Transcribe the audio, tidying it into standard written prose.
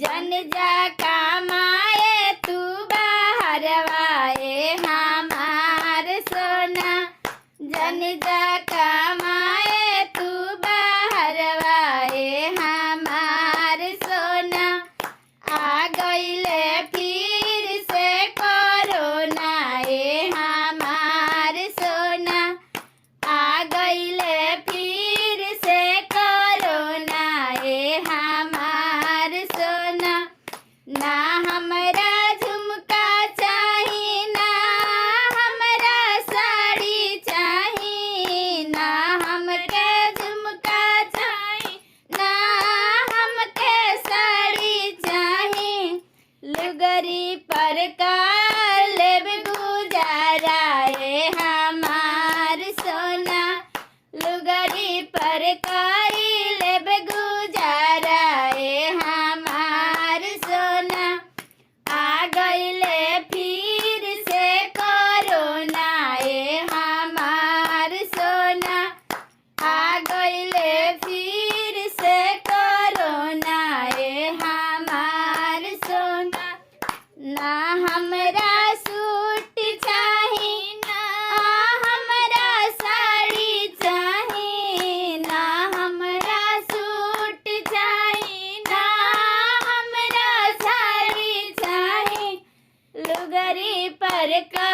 जन जा कमाए तू बाहरवाए हमार सोना, जन जा कमाए तू बाहरवाए हमार सोना। आ गईले फिर से कोरोना ए हमार सोना, आ गईले फिर से कोरोना ए हमार सोना। ना हमरा झुमका चाही, ना हमरा साड़ी चाही, ना हमके झुमका चाही, ना हमके साड़ी चाही। लुगरी पर कर लेब गुजारा ए हमार सोना, लुगरी पर करी लेब गुजारा ए हमार सोना। आ गईले फिर से कोरोना ए हमार सोना, आ गईले फिर से कोरोना ए हमार सोना। ना हमरा सूट चाही, ना हमरा साड़ी चाही, ना हमरा सूट चाही, ना हमरा साड़ी चाही। लुगरी पर का